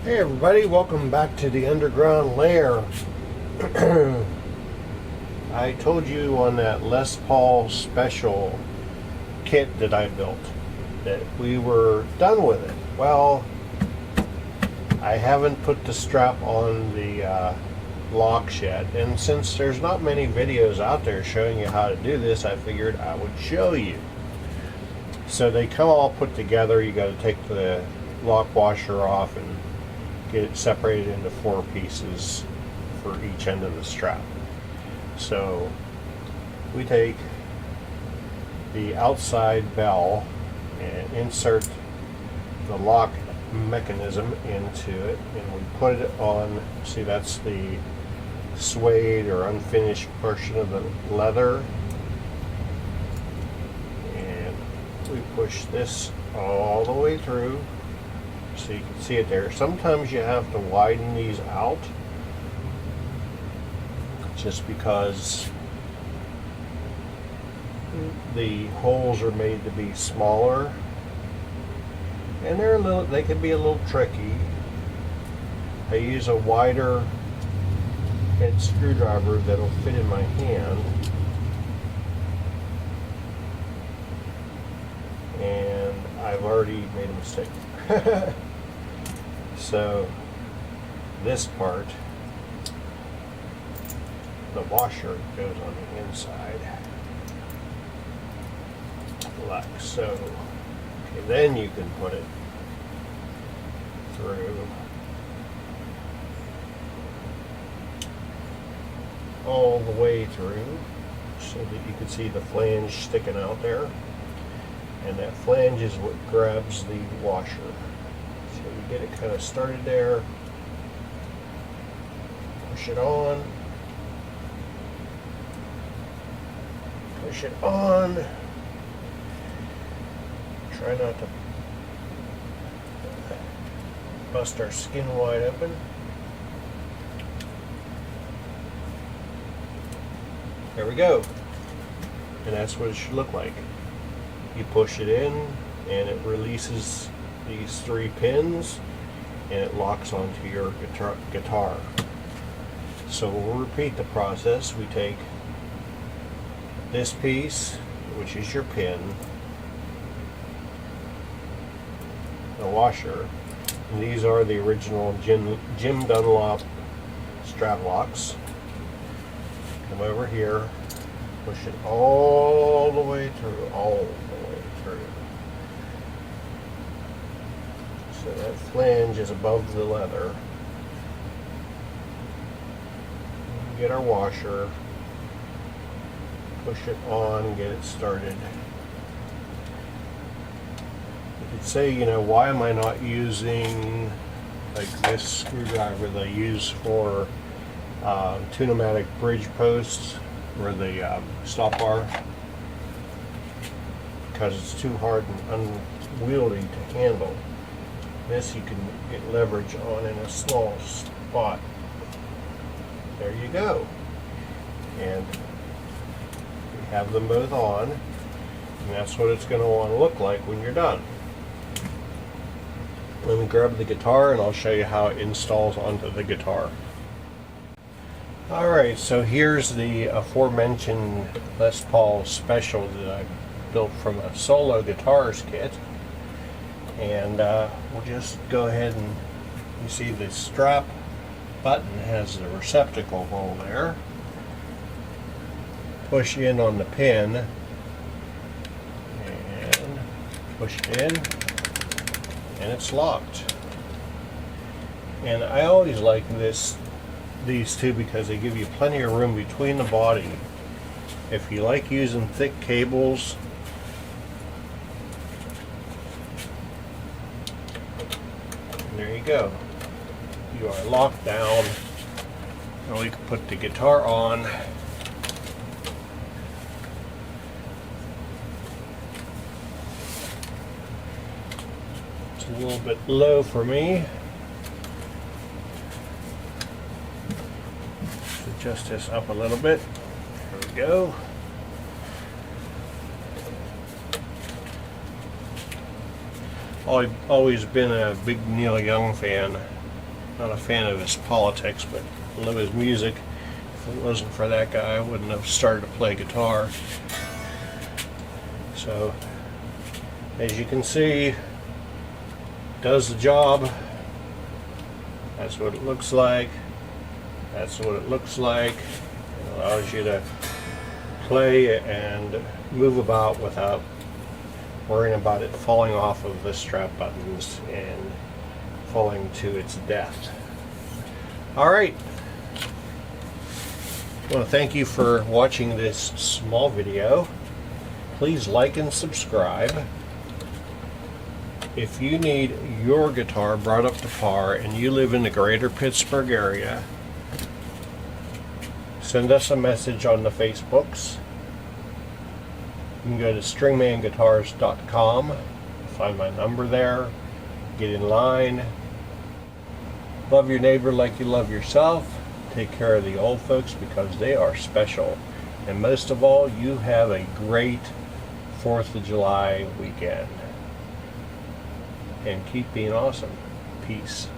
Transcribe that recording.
Hey everybody, welcome back to the underground lair. I told you on that Les Paul special kit that I built that we were done with it. Well, I haven't put the strap on the locks yet, and since there's not many videos out there showing you how to do this, I figured I would show you. So they come all put together. You got to take the lock washer off and get it separated into 4 pieces for each end of the strap. So we take the outside bell and insert the lock mechanism into it, and we put it on. See, that's the suede or unfinished portion of the leather, and we push this all the way through so you can see it there. Sometimes you have to widen these out just because the holes are made to be smaller, and they can be a little tricky. I use a wider head screwdriver that'll fit in my hand, and I've already made a mistake. So this part, the washer goes on the inside like so. Okay, then you can put it through all the way through so that you can see the flange sticking out there, and that flange is what grabs the washer. So you get it kind of started there, push it on, push it on, try not to bust our skin wide open. There we go. And that's what it should look like. You push it in and it releases these 3 pins and it locks onto your guitar. So we'll repeat the process. We take this piece, which is your pin, the washer, and these are the original Jim Dunlop strap locks. Come over here, push it all the way through, So that flange is above the leather. Get our washer, push it on, get it started. You could say, you know, why am I not using like this screwdriver that I use for two-pneumatic bridge posts or the stop bar? Because it's too hard and unwieldy to handle. This you can get leverage on in a small spot. There you go. And we have them both on, and that's what it's going to want to look like when you're done. Let me grab the guitar and I'll show you how it installs onto the guitar. Alright, so here's the aforementioned Les Paul special that I built from a solo guitars kit. And we'll just go ahead and, you see the strap button has the receptacle hole there. Push in on the pin and push it in, and it's locked. And I always like these two because they give you plenty of room between the body. If you like using thick cables, there you go. You are locked down, and we can put the guitar on. It's a little bit low for me. Adjust this up a little bit. There we go. Always been a big Neil Young fan. Not a fan of his politics, but I love his music. If it wasn't for that guy, I wouldn't have started to play guitar. So, as you can see, does the job. That's what it looks like. That's what it looks like. It allows you to play and move about without worrying about it falling off of the strap buttons and falling to its death. Alright, I want to thank you for watching this small video. Please like and subscribe. If you need your guitar brought up to par and you live in the greater Pittsburgh area, send us a message on the Facebooks. You can go to stringmanguitars.com, find my number there, get in line. Love your neighbor like you love yourself. Take care of the old folks because they are special. And most of all, you have a great 4th of July weekend. And keep being awesome. Peace.